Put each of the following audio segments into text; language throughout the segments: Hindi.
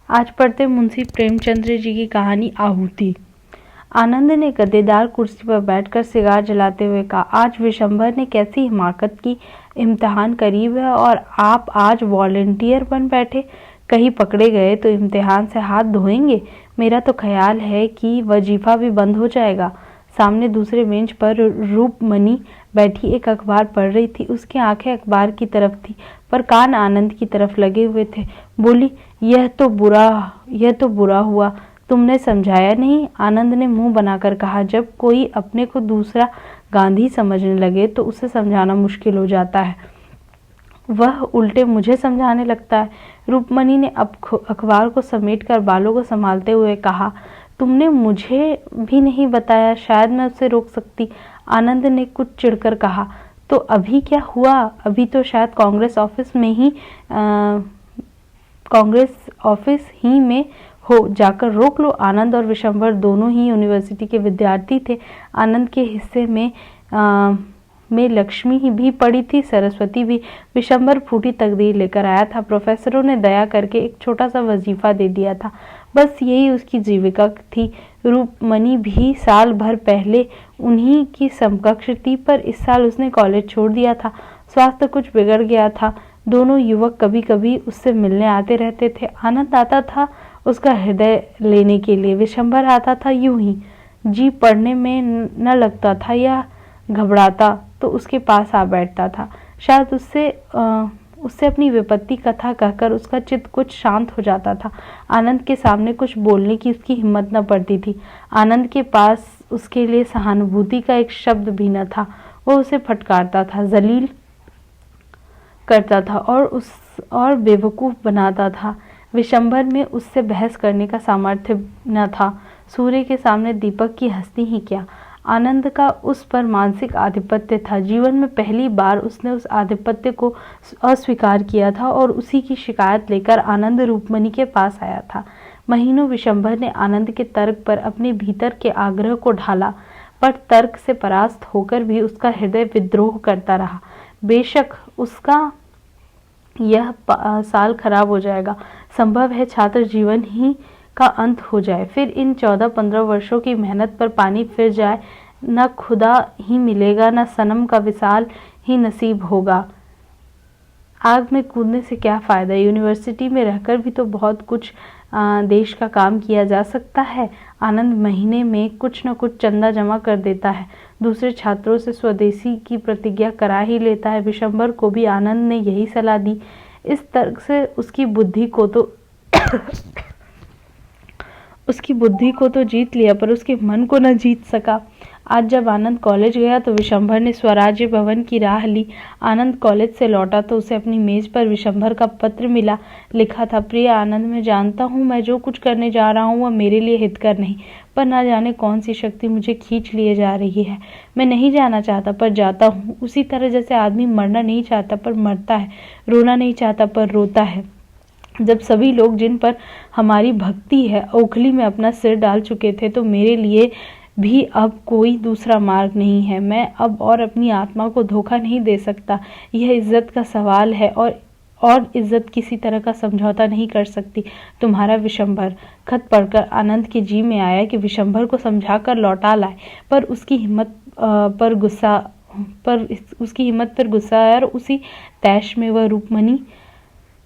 आज पढ़ते मुंशी प्रेमचंद्र जी की कहानी आहुति। आनंद ने गद्देदार कुर्सी पर बैठकर सिगार जलाते हुए कहा, आज विशंभर ने कैसी हिमाकत की। इम्तिहान करीब है और आप आज वॉलंटियर बन बैठे। कहीं पकड़े गए तो इम्तिहान से हाथ धोएंगे। मेरा तो ख्याल है कि वजीफा भी बंद हो जाएगा। सामने दूसरे बेंच पर रूपमणी बैठी एक अखबार पढ़ रही थी। उसकी आंखें अखबार की तरफ थी पर कान आनंद की तरफ लगे हुए थे। बोली, यह तो बुरा हुआ, तुमने समझाया नहीं। आनंद ने मुंह बनाकर कहा, जब कोई अपने को दूसरा गांधी समझने लगे तो उसे समझाना मुश्किल हो जाता है। वह उल्टे मुझे समझाने लगता है। रूपमणी ने अखबार को समेटकर बालों को संभालते हुए कहा, तुमने मुझे भी नहीं बताया, शायद मैं उसे रोक सकती। आनंद ने कुछ चिढ़कर कहा, तो अभी क्या हुआ? अभी तो शायद कांग्रेस ऑफिस ही में हो, जाकर रोक लो। आनंद और विशंभर दोनों ही यूनिवर्सिटी के विद्यार्थी थे। आनंद के हिस्से में लक्ष्मी भी पड़ी थी, सरस्वती भी। विशंभर फूटी तकदीर लेकर आया था। प्रोफेसरों ने दया करके एक छोटा सा वजीफा दे दिया था, बस यही उसकी जीविका थी। रूपमणी भी साल भर पहले उन्हीं की समकक्ष थी, पर इस साल उसने कॉलेज छोड़ दिया था। स्वास्थ्य कुछ बिगड़ गया था। दोनों युवक कभी कभी उससे मिलने आते रहते थे। आनंद आता था उसका हृदय लेने के लिए, विशंभर आता था यूं ही। जी पढ़ने में न लगता था या घबराता तो उसके पास आ बैठता था। शायद उससे अपनी विपत्ति कथा कहकर उसका चित्त कुछ शांत हो जाता था। आनंद के सामने कुछ बोलने की उसकी हिम्मत न पड़ती थी। आनंद के पास उसके लिए सहानुभूति का एक शब्द भी न था। वो उसे फटकारता था, जलील करता था और बेवकूफ बनाता था। विशंभर में उससे बहस करने का सामर्थ्य न था। सूर्य के सामने दीपक की हस्ती ही क्या। आनंद का उस पर मानसिक आधिपत्य था। जीवन में पहली बार उसने उस आधिपत्य को अस्वीकार किया था और उसी की शिकायत लेकर आनंद रूपमणी के पास आया था। महीनों विशंभर ने आनंद के तर्क पर अपने भीतर के आग्रह को ढाला, पर तर्क से परास्त होकर भी उसका हृदय विद्रोह करता रहा। बेशक उसका यह साल खराब हो जाएगा, संभव है छात्र जीवन ही का अंत हो जाए, फिर इन 14-15 वर्षों की मेहनत पर पानी फिर जाए। न खुदा ही मिलेगा, न सनम का विसाल ही नसीब होगा। आग में कूदने से क्या फायदा? यूनिवर्सिटी में रहकर भी तो बहुत कुछ देश का काम किया जा सकता है। आनंद महीने में कुछ न कुछ चंदा जमा कर देता है, दूसरे छात्रों से स्वदेशी की प्रतिज्ञा करा ही लेता है। विशंभर को भी आनंद ने यही सलाह दी। इस तर्क से उसकी बुद्धि को तो जीत लिया, पर उसके मन को न जीत सका। आज जब आनंद कॉलेज गया तो विशंभर ने स्वराज्य भवन की राह ली। आनंद कॉलेज से लौटा तो उसे अपनी मेज पर विशंभर का पत्र मिला। लिखा था, प्रिय आनंद, मैं जानता हूँ मैं जो कुछ करने जा रहा हूँ वह मेरे लिए हितकर नहीं, पर न जाने कौन सी शक्ति मुझे खींच लिए जा रही है। मैं नहीं जाना चाहता पर जाता हूँ। उसी तरह जैसे आदमी मरना नहीं चाहता पर मरता है, रोना नहीं चाहता पर रोता है। जब सभी लोग जिन पर हमारी भक्ति है ओखली में अपना सिर डाल चुके थे तो मेरे लिए भी अब कोई दूसरा मार्ग नहीं है। मैं अब और अपनी आत्मा को धोखा नहीं दे सकता। यह इज्जत का सवाल है और इज्जत किसी तरह का समझौता नहीं कर सकती। तुम्हारा विशंभर। खत पढ़कर आनंद के जी में आया कि विशंभर को समझाकर लौटा लाए, पर उसकी हिम्मत पर गुस्सा आया और उसी तैश में वह रूपमणी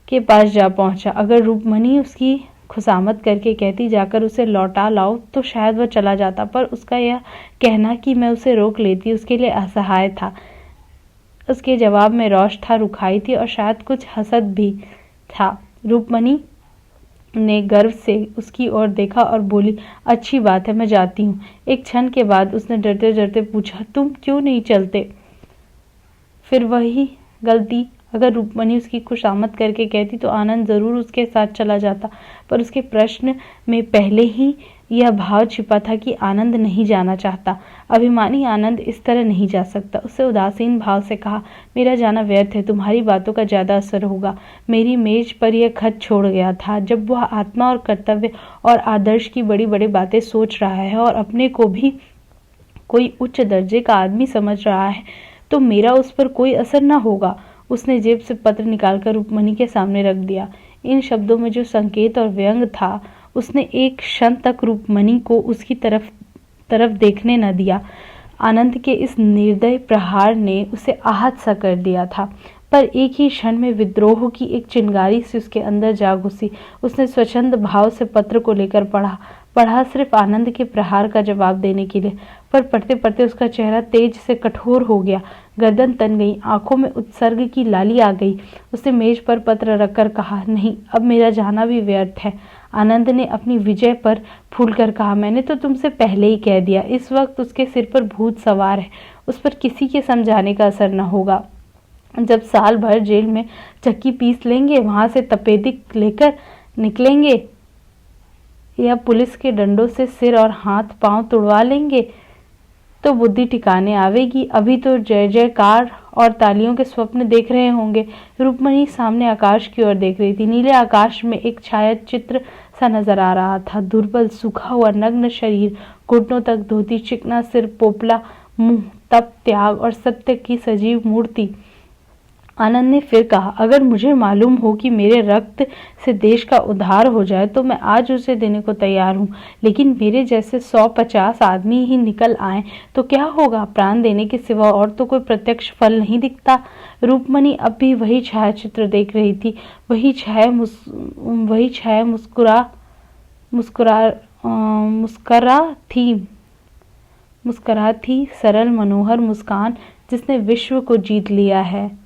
के पास जा पहुंचा। अगर रूपमणी उसकी खुशामद करके कहती जाकर उसे लौटा लाओ तो शायद वह चला जाता, पर उसका यह कहना कि मैं उसे रोक लेती उसके लिए असहाय था। उसके जवाब में रोष था, रुखाई थी और शायद कुछ हसद भी था। रूपमणी ने गर्व से उसकी ओर देखा और बोली, अच्छी बात है, मैं जाती हूँ। एक क्षण के बाद उसने डरते डरते पूछा, तुम क्यों नहीं चलते? फिर वही गलती। अगर रूपमणी उसकी खुशामद करके कहती तो आनंद जरूर उसके साथ चला जाता, पर उसके प्रश्न में पहले ही यह भाव छिपा था कि आनंद नहीं जाना चाहता। अभिमानी आनंद इस तरह नहीं जा सकता। उससे उदासीन भाव से कहा, मेरा जाना व्यर्थ है, तुम्हारी बातों का ज्यादा असर होगा। मेरी मेज पर यह खत छोड़ गया था। जब वह आत्मा और कर्तव्य और आदर्श की बड़ी बड़ी बातें सोच रहा है और अपने को भी कोई उच्च दर्जे का आदमी समझ रहा है तो मेरा उस पर कोई असर न होगा। उसने जेब से पत्र निकालकर रूपमणी के सामने रख दिया। इन शब्दों में जो संकेत और व्यंग था, उसने एक क्षण तक रूपमणि को उसकी तरफ देखने न दिया। आनंद के इस निर्दय प्रहार ने उसे आहत सा कर दिया था, पर एक ही क्षण में विद्रोह की एक चिंगारी से उसके अंदर जा घुसी। उसने स्वच्छंद भाव से पत्र को लेकर पढ़ा सिर्फ आनंद के प्रहार का जवाब देने के लिए, पर पढ़ते पढ़ते उसका चेहरा तेज से कठोर हो गया, गर्दन तन गई, आंखों में उत्सर्ग की लाली आ गई। उसने मेज पर पत्र रखकर कहा, नहीं, अब मेरा जाना भी व्यर्थ है। आनंद ने अपनी विजय पर फूलकर कहा, मैंने तो तुमसे पहले ही कह दिया। इस वक्त उसके सिर पर भूत सवार है, उस पर किसी के समझाने का असर न होगा। जब साल भर जेल में चक्की पीस लेंगे, वहां से तपेदिक लेकर निकलेंगे या पुलिस के डंडों से सिर और हाथ पांव तुड़वा लेंगे तो बुद्धि ठिकाने आवेगी। अभी तो जय जयकार और तालियों के स्वप्न देख रहे होंगे। रूपमणि सामने आकाश की ओर देख रही थी। नीले आकाश में एक छायाचित्र सा नजर आ रहा था, दुर्बल, सूखा हुआ, नग्न शरीर, घुटनों तक धोती, चिकना सिर, पोपला मुंह, तप, त्याग और सत्य की सजीव मूर्ति। आनंद ने फिर कहा, अगर मुझे मालूम हो कि मेरे रक्त से देश का उद्धार हो जाए तो मैं आज उसे देने को तैयार हूँ, लेकिन मेरे जैसे 150 आदमी ही निकल आए तो क्या होगा? प्राण देने के सिवा और तो कोई प्रत्यक्ष फल नहीं दिखता। रूपमणि अब भी वही छायाचित्र देख रही थी। वही छाया मुस्कुरा थी, सरल मनोहर मुस्कान जिसने विश्व को जीत लिया है।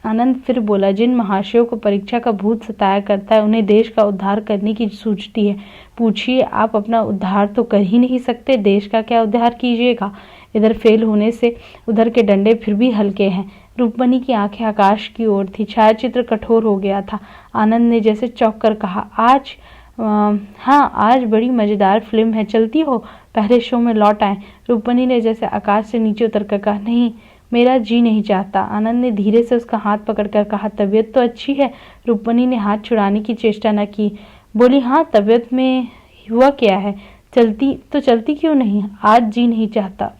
आनंद फिर बोला, जिन महाशयों को परीक्षा का भूत सताया करता है, उन्हें देश का उद्धार करने की सूझती है। पूछिए, आप अपना उद्धार तो कर ही नहीं सकते, देश का क्या उद्धार कीजिएगा? इधर फेल होने से उधर के डंडे फिर भी हल्के हैं। रूपमणि की आंखें आकाश की ओर थी। छायाचित्र कठोर हो गया था। आनंद ने जैसे चौंक कर कहा, हाँ, आज बड़ी मजेदार फिल्म है, चलती हो? पहले शो में लौट आए। रूपमणि ने जैसे आकाश से नीचे उतर कर कहा, नहीं, मेरा जी नहीं चाहता। आनंद ने धीरे से उसका हाथ पकड़कर कहा, तबीयत तो अच्छी है। रूपमणि ने हाथ छुड़ाने की चेष्टा न की। बोली, हाँ, तबीयत में हुआ क्या है? चलती क्यों नहीं? आज जी नहीं चाहता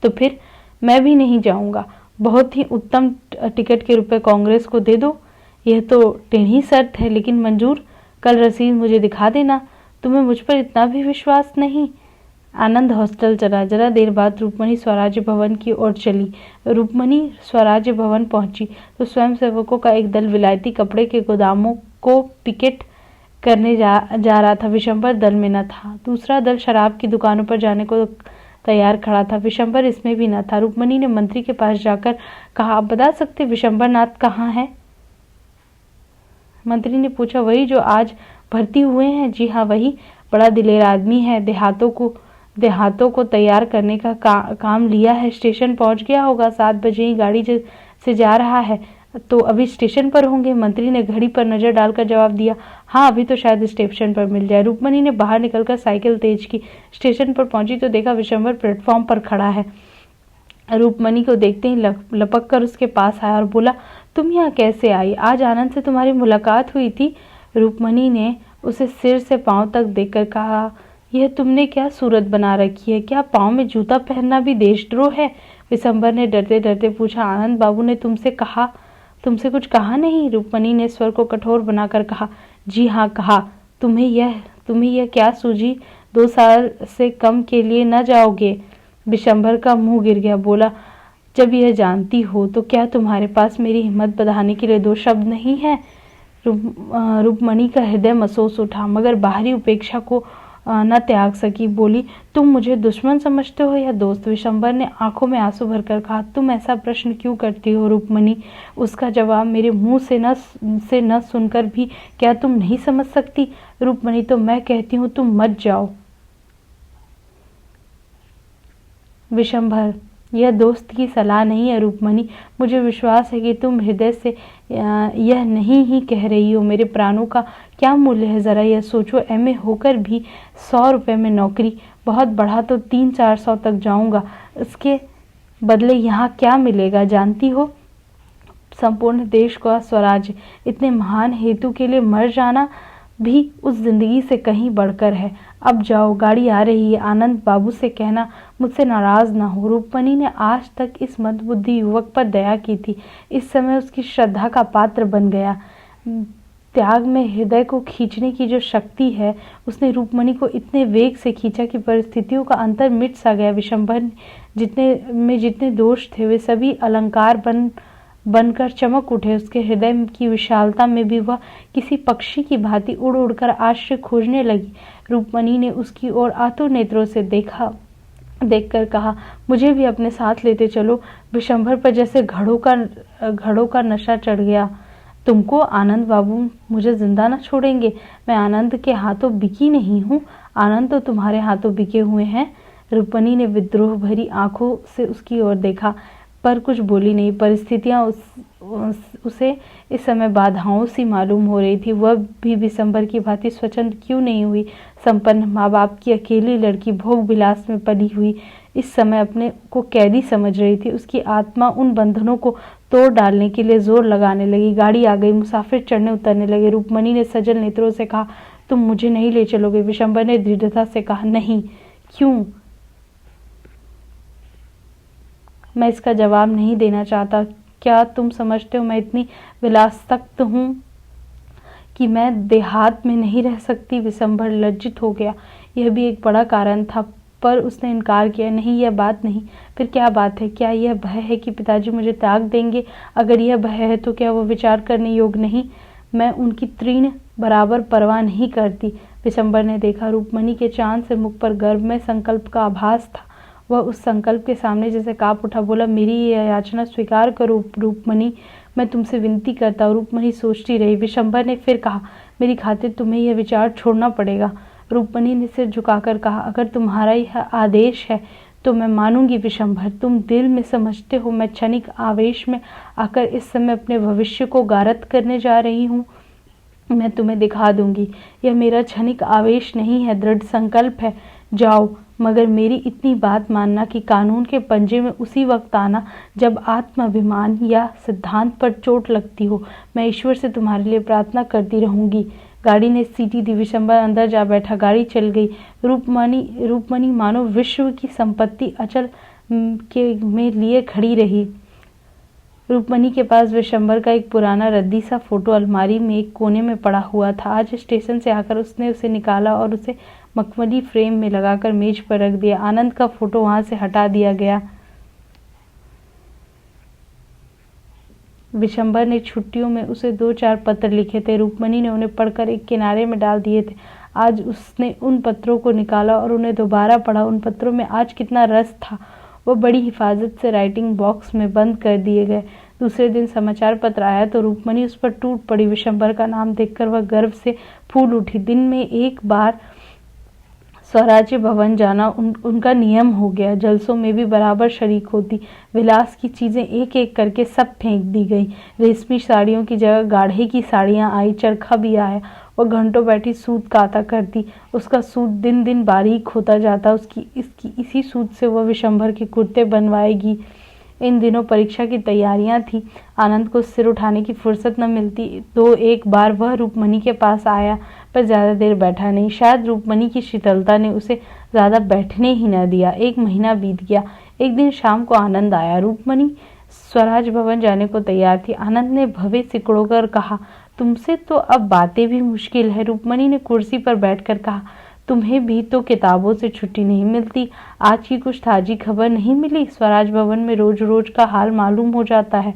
तो फिर मैं भी नहीं जाऊंगा। बहुत ही उत्तम टिकट के रुपए कांग्रेस को दे दो। यह तो टेढ़ी शर्त है, लेकिन मंजूर। कल रसीद मुझे दिखा देना। तुम्हें मुझ पर इतना भी विश्वास नहीं? आनंद हॉस्टल चला। जरा देर बाद रूपमणि स्वराज्य भवन की ओर चली। रूपमणि स्वराज्य भवन पहुंची तो स्वयंसेवकों का एक दल विलायती कपड़े के गोदामों को पिकेट करने जा रहा था। विशंबर दल में न था। दूसरा दल शराब की दुकानों पर जाने को तैयार खड़ा था। विशंबर इसमें भी न था। रूपमणि ने मंत्री के पास जाकर कहा, आप बता सकते विशंबर नाथ कहाँ है? मंत्री ने पूछा, वही जो आज भर्ती हुए हैं। जी हाँ, वही। बड़ा दिलेर आदमी है। देहातों को तैयार करने का काम लिया है। स्टेशन पहुंच गया होगा। 7 बजे ही गाड़ी से जा रहा है, तो अभी स्टेशन पर होंगे। मंत्री ने घड़ी पर नजर डालकर जवाब दिया, हाँ, अभी तो शायद स्टेशन पर मिल जाए। रूपमणि ने बाहर निकलकर साइकिल तेज की। स्टेशन पर पहुंची तो देखा विशंबर प्लेटफॉर्म पर खड़ा है। रूपमणि को देखते ही लपक कर उसके पास आया और बोला, तुम यहाँ कैसे आई? आज आनंद से तुम्हारी मुलाकात हुई थी। रूपमणि ने उसे सिर से पांव तक देखकर कहा, यह तुमने क्या सूरत बना रखी है? क्या पांव में जूता पहनना भी देशद्रोह है? विशंबर ने डरते डरते पूछा, आनंद बाबू ने तुमसे कुछ कहा नहीं? रूपमणि ने स्वर को कठोर बनाकर कहा, जी हाँ, कहा। तुम्हें यह क्या सूझी? 2 साल से कम के लिए न जाओगे? विशंबर का मुंह गिर गया। बोला, जब यह जानती हो तो क्या तुम्हारे पास मेरी हिम्मत बढ़ाने के लिए 2 शब्द नहीं है? रूपमणि का हृदय महसूस उठा, मगर बाहरी उपेक्षा को न त्याग सकी। बोली, तुम मुझे दुश्मन समझते हो या दोस्त? विशंबर ने आंखों में आंसू भरकर कहा, तुम ऐसा प्रश्न क्यों करती हो रूपमणि? उसका जवाब मेरे मुंह से न सुनकर भी क्या तुम नहीं समझ सकती? रूपमणि, तो मैं कहती हूँ तुम मत जाओ। विशंबर, यह दोस्त की सलाह नहीं है रूपमणि। मुझे विश्वास है कि तुम हृदय से यह नहीं ही कह रही हो। मेरे प्राणों का क्या मूल्य है? जरा यह सोचो। एमए होकर भी 100 रुपए में नौकरी, बहुत बढ़ा तो 300-400 तक जाऊंगा। इसके बदले यहाँ क्या मिलेगा जानती हो? संपूर्ण देश का स्वराज्य। इतने महान हेतु के लिए मर जाना भी उस जिंदगी से कहीं बढ़कर है। अब जाओ, गाड़ी आ रही है। आनंद बाबू से कहना मुझसे नाराज ना हो। रूपमणि ने आज तक इस मंदबुद्धि युवक पर दया की थी। इस समय उसकी श्रद्धा का पात्र बन गया। त्याग में हृदय को खींचने की जो शक्ति है, उसने रूपमणि को इतने वेग से खींचा कि परिस्थितियों का अंतर मिट सा गया। विशंभर जितने दोष थे वे सभी अलंकार बनकर चमक उठे। उसके हृदय की विशालता में भी वह किसी पक्षी की भांति उड़ उड़कर आश्रय खोजने लगी। रूपमणि ने उसकी ओर आतुर नेत्रों से देखकर कहा, मुझे भी अपने साथ लेते चलो। विशंभर पर जैसे घड़ों का नशा चढ़ गया। तुमको? आनंद बाबू मुझे जिंदा न छोड़ेंगे? मैं आनंद के हाथों बिकी नहीं हूँ। आनंद तो तुम्हारे हाथों बिके हुए हैं। रूपमणि ने विद्रोह भरी आंखों से उसकी ओर देखा, पर कुछ बोली नहीं। परिस्थितियां उसे इस समय बाधाओं सी मालूम हो रही थी। वह भी विशंभर की भांति स्वतंत्र क्यों नहीं हुई? संपन्न माँ बाप की अकेली लड़की, भोग विलास में पली हुई, इस समय अपने को कैदी समझ रही थी। उसकी आत्मा उन बंधनों को तोड़ डालने के लिए जोर लगाने लगी। गाड़ी आ गई, मुसाफिर चढ़ने उतरने लगे। रूपमणि ने सजल नेत्रों से कहा, तुम मुझे नहीं ले चलोगे? विशंभर ने दृढ़ता से कहा, नहीं। क्यों? मैं इसका जवाब नहीं देना चाहता। क्या तुम समझते हो मैं इतनी विलासक्त हूँ कि मैं देहात में नहीं रह सकती? विशंभर लज्जित हो गया। यह भी एक बड़ा कारण था, पर उसने इनकार किया। नहीं, यह बात नहीं। फिर क्या बात है? क्या यह भय है कि पिताजी मुझे त्याग देंगे? अगर यह भय है तो क्या वो विचार करने योग्य नहीं? मैं उनकी तृण बराबर परवाह नहीं करती। विशंभर ने देखा, रूपमणि के चांद से मुख पर गर्भ में संकल्प का आभास था। वह उस संकल्प के सामने जैसे कांप उठा। बोला, मेरी यह याचना स्वीकार करो रूपमणि, मैं तुमसे विनती करता हूँ। रूपमणि सोचती रही। विशंभर ने फिर कहा, मेरी खातिर तुम्हें यह विचार छोड़ना पड़ेगा। रूपमणि ने सिर झुकाकर कहा, अगर तुम्हारा यह आदेश है तो मैं मानूंगी। विशंभर, तुम दिल में समझते हो मैं क्षणिक आवेश में आकर इस समय अपने भविष्य को गारत करने जा रही हूँ। मैं तुम्हें दिखा दूंगी। यह मेरा क्षणिक आवेश नहीं है, दृढ़ संकल्प है। जाओ, मगर मेरी इतनी बात मानना कि कानून के पंजे में उसी वक्त आना जब आत्माभिमान या सिद्धांत पर चोट लगती हो। मैं ईश्वर से तुम्हारे लिए प्रार्थना करती रहूंगी। गाड़ी ने सीटी दी। विशंभर अंदर जा बैठा। गाड़ी चल गई। रूपमणि मानो विश्व की संपत्ति अचल में लिए खड़ी रही। रूपमणि के पास विशंभर का एक पुराना रद्दी सा फोटो अलमारी में एक कोने में पड़ा हुआ था। आज स्टेशन से आकर उसने उसे निकाला और उसे मखमली फ्रेम में लगाकर मेज पर रख दिया। आनंद का फोटो वहां से हटा दिया गया। विशंभर ने छुट्टियों में उसे 2-4 पत्र लिखे थे। रूपमणि ने उन्हें पढ़कर एक किनारे में डाल दिए थे। आज उसने उन पत्रों को निकाला और उन्हें दोबारा पढ़ा। उन पत्रों में आज कितना रस था। वो बड़ी हिफाजत से राइटिंग बॉक्स में बंद कर दिए गए। दूसरे दिन समाचार पत्र आया तो रूपमणि उस पर टूट पड़ी। विशंभर का नाम देखकर वह गर्व से फूल उठी। दिन में एक बार स्वराज्य भवन जाना उनका नियम हो गया। जलसों में भी बराबर शरीक होती। विलास की चीजें एक एक करके सब फेंक दी गई। रेशमी साड़ियों की जगह गाढ़े की साड़ियां आई। चरखा भी आया। वह घंटों बैठी सूत काता करती। उसका सूत दिन दिन बारीक होता जाता। इसी सूत से वह विशंभर के कुर्ते बनवाएगी। इन दिनों परीक्षा की तैयारियां थी। आनंद को सिर उठाने की फुर्सत न मिलती तो एक बार वह रूपमणि के पास आया, पर ज्यादा देर बैठा नहीं। शायद रूपमणि की शीतलता ने उसे ज्यादा बैठने ही न दिया। 1 महीना बीत गया। एक दिन शाम को आनंद आया। रूपमणि स्वराज भवन जाने को तैयार थी। आनंद ने भवे सिकुड़कर कहा, तुमसे तो अब बातें भी मुश्किल है। रूपमणि ने कुर्सी पर बैठकर कहा, तुम्हें भी तो किताबों से छुट्टी नहीं मिलती। आज की कुछ ताजी खबर नहीं मिली? स्वराज भवन में रोज रोज का हाल मालूम हो जाता है।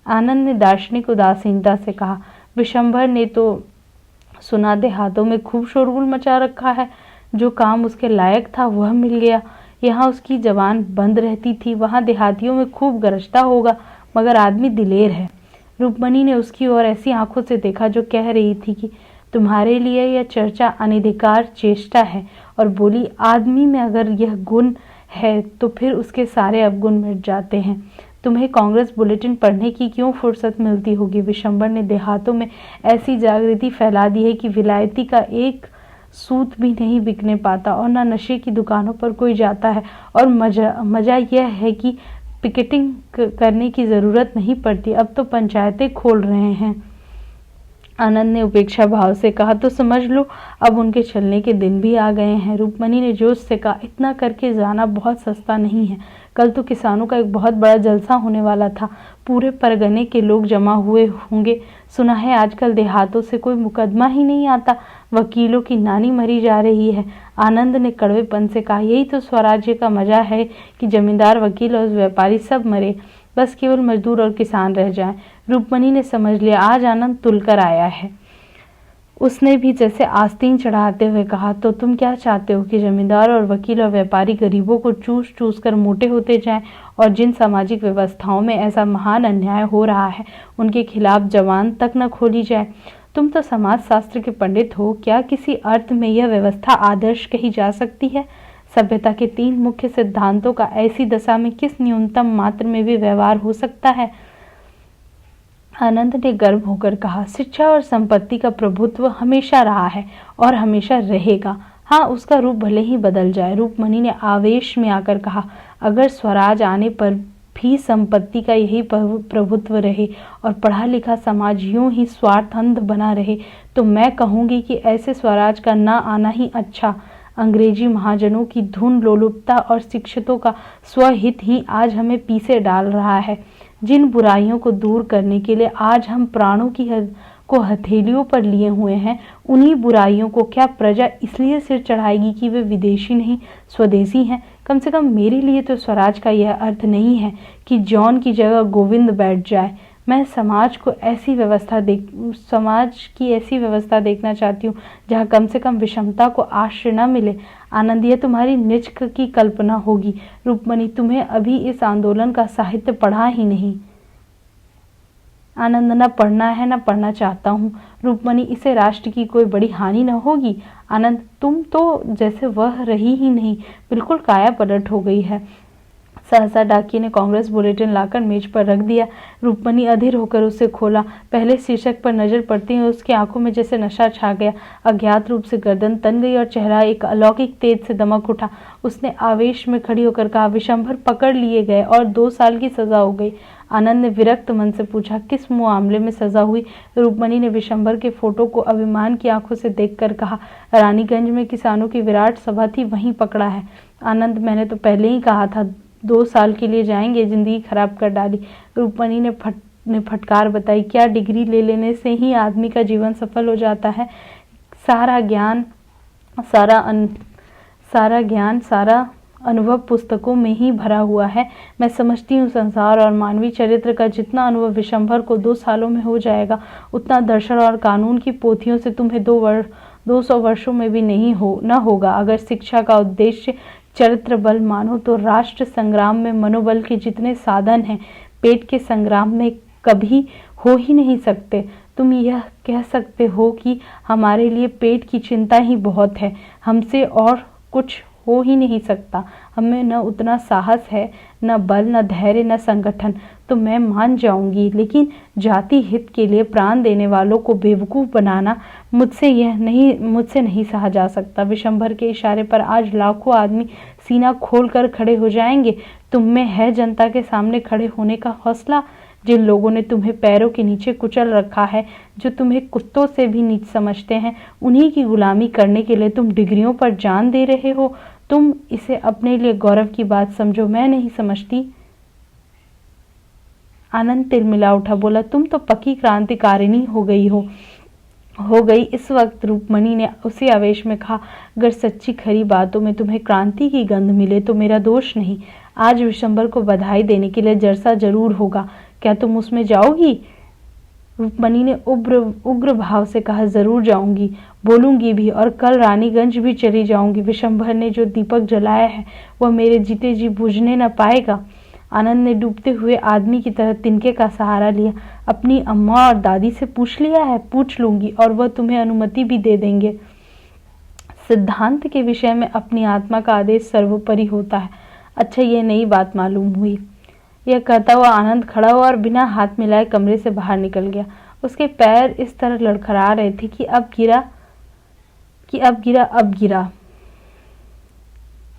आनंद ने दार्शनिक उदासीनता से कहा, विशंभर ने तो सुना देहातों में खूब शोरगुल मचा रखा है। जो काम उसके लायक था वह मिल गया। यहाँ उसकी जबान बंद रहती थी, वहाँ देहातियों में खूब गरजता होगा, मगर आदमी दिलेर है। रूपमणि ने उसकी ओर ऐसी आंखों से देखा जो कह रही थी कि तुम्हारे लिए यह चर्चा अनधिकार चेष्टा है, और बोली, आदमी में अगर यह गुण है तो फिर उसके सारे अवगुण मिट जाते हैं। तुम्हें कांग्रेस बुलेटिन पढ़ने की क्यों फुर्सत मिलती होगी? विशंभर ने देहातों में ऐसी जागृति फैला दी है कि विलायती का एक सूत भी नहीं बिकने पाता और न नशे की दुकानों पर कोई जाता है। और मजा यह है कि पिकेटिंग करने की जरूरत नहीं पड़ती। अब तो पंचायतें खोल रहे हैं। आनंद ने उपेक्षा भाव से कहा, तो समझ लो अब उनके चलने के दिन भी आ गए हैं। रूपमणि ने जोश से कहा, इतना करके जाना बहुत सस्ता नहीं है। कल तो किसानों का एक बहुत बड़ा जलसा होने वाला था, पूरे परगने के लोग जमा हुए होंगे। सुना है आजकल देहातों से कोई मुकदमा ही नहीं आता, वकीलों की नानी मरी जा रही है। आनंद ने कड़वेपन से कहा, यही तो स्वराज्य का मजा है कि जमींदार, वकील और व्यापारी सब मरे, बस केवल मजदूर और किसान रह जाएं। रूपमणि ने समझ लिया आज आनंद तुलकर आया है। उसने भी जैसे आस्तीन चढ़ाते हुए कहा, तो तुम क्या चाहते हो कि जमींदार और वकील और व्यापारी गरीबों को चूस चूस कर मोटे होते जाएं और जिन सामाजिक व्यवस्थाओं में ऐसा महान अन्याय हो रहा है उनके खिलाफ जबान तक न खोली जाए। तुम तो समाज शास्त्र के पंडित हो, क्या किसी अर्थ में यह व्यवस्था आदर्श कही जा सकती है? सभ्यता के 3 मुख्य सिद्धांतों का ऐसी दशा में किस न्यूनतम मात्र में भी व्यवहार हो सकता है? आनंद ने गर्व होकर कहा, शिक्षा और संपत्ति का प्रभुत्व हमेशा रहा है और हमेशा रहेगा। हाँ, उसका रूप भले ही बदल जाए। रूपमणि ने आवेश में आकर कहा, अगर स्वराज आने पर भी संपत्ति का यही प्रभुत्व रहे और पढ़ा लिखा समाज यूं ही स्वार्थअंध बना रहे तो मैं कहूंगी कि ऐसे स्वराज का ना आना ही अच्छा। अंग्रेजी महाजनों की धुन लोलुपता और शिक्षितों का स्वहित ही आज हमें पीछे डाल रहा है। जिन बुराइयों को दूर करने के लिए आज हम प्राणों को हथेलियों पर लिए हुए हैं, उन्हीं बुराइयों को क्या प्रजा इसलिए सिर चढ़ाएगी कि वे विदेशी नहीं स्वदेशी हैं? कम से कम मेरे लिए तो स्वराज का यह अर्थ नहीं है कि जॉन की जगह गोविंद बैठ जाए। मैं समाज की ऐसी व्यवस्था देखना चाहती हूँ जहाँ कम से कम विषमता को आश्रय न मिले। आनंद, यह तुम्हारी निज की कल्पना होगी। रूपमणि, तुम्हें अभी इस आंदोलन का साहित्य पढ़ा ही नहीं। आनंद, न पढ़ना है न पढ़ना चाहता हूँ। रूपमणि, इससे राष्ट्र की कोई बड़ी हानि न होगी? आनंद, तुम तो जैसे वह रही ही नहीं, बिल्कुल काया पलट हो गई है। सहसा डाकिये ने कांग्रेस बुलेटिन लाकर मेज पर रख दिया। रूपमणि अधीर होकर उसे खोला। पहले शीर्षक पर नजर पड़ती ही उसकी आंखों में जैसे नशा छा गया। अज्ञात रूप से गर्दन तन गई और चेहरा एक अलौकिक तेज से दमक उठा। उसने आवेश में खड़ी होकर कहा, विशंभर पकड़ लिए गए और 2 साल की सजा हो गई। आनंद ने विरक्त मन से पूछा, किस मामले में सजा हुई? रूपमणि ने विशंभर के फोटो को अभिमान की आंखों से देखकर कहा, रानीगंज में किसानों की विराट सभा थी, वहीं पकड़ा है। आनंद, मैंने तो पहले ही कहा था 2 साल के लिए जाएंगे, जिंदगी खराब कर डाली। रूपमणि ने फटकार बताई, क्या डिग्री ले लेने से ही आदमी का जीवन सफल हो जाता है? सारा ज्ञान सारा अनुभव पुस्तकों में ही भरा हुआ है। मैं समझती हूँ संसार और मानवीय चरित्र का जितना अनुभव विशंभर को 2 सालों में हो जाएगा, उतना दर्शन और कानून की पोथियों से तुम्हें 200 वर्षों में भी न होगा। अगर शिक्षा का उद्देश्य चरित्र बल मानो तो राष्ट्र संग्राम में मनोबल के जितने साधन हैं, पेट के संग्राम में कभी हो ही नहीं सकते। तुम यह कह सकते हो कि हमारे लिए पेट की चिंता ही बहुत है, हमसे और कुछ हो ही नहीं सकता। हमें न उतना साहस है, न बल, न धैर्य, न संगठन। तो मैं मान जाऊंगी, लेकिन जाति हित के लिए प्राण देने वालों को बेवकूफ बनाना मुझसे नहीं सहा जा सकता। विशंभर के इशारे पर आज लाखों आदमी सीना खोलकर खड़े हो जाएंगे। तुम में है जनता के सामने खड़े होने का हौसला? जिन लोगों ने तुम्हें पैरों के नीचे कुचल रखा है, जो तुम्हें कुत्तों से भी नीच समझते हैं, उन्हीं की गुलामी करने के लिए तुम डिग्रियों पर जान दे रहे हो। तुम इसे अपने लिए गौरव की बात समझो, मैं नहीं समझती। आनंद तिलमिला उठा, बोला, तुम तो पक्की क्रांतिकारिणी हो गई। इस वक्त रूपमणि ने उसी आवेश में कहा, अगर सच्ची खरी बातों में तुम्हें क्रांति की गंध मिले तो मेरा दोष नहीं। आज विशंभर को बधाई देने के लिए जलसा जरूर होगा, क्या तुम उसमें जाओगी? रूपमणि ने उग्र भाव से कहा, जरूर जाऊंगी, बोलूंगी भी, और कल रानीगंज भी चली जाऊंगी। विशंभर ने जो दीपक जलाया है वह मेरे जीते जी बुझने न पाएगा। आनंद ने डूबते हुए आदमी की तरह तिनके का सहारा लिया। अपनी अम्मा और दादी से पूछ लिया है? पूछ लूंगी, और वह तुम्हें अनुमति भी दे देंगे। सिद्धांत के विषय में अपनी आत्मा का आदेश सर्वोपरि होता है। अच्छा, ये नई बात मालूम हुई। यह कहता हुआ आनंद खड़ा हुआ और बिना हाथ मिलाए कमरे से बाहर निकल गया। उसके पैर इस तरह लड़खड़ा रहे थे कि अब गिरा।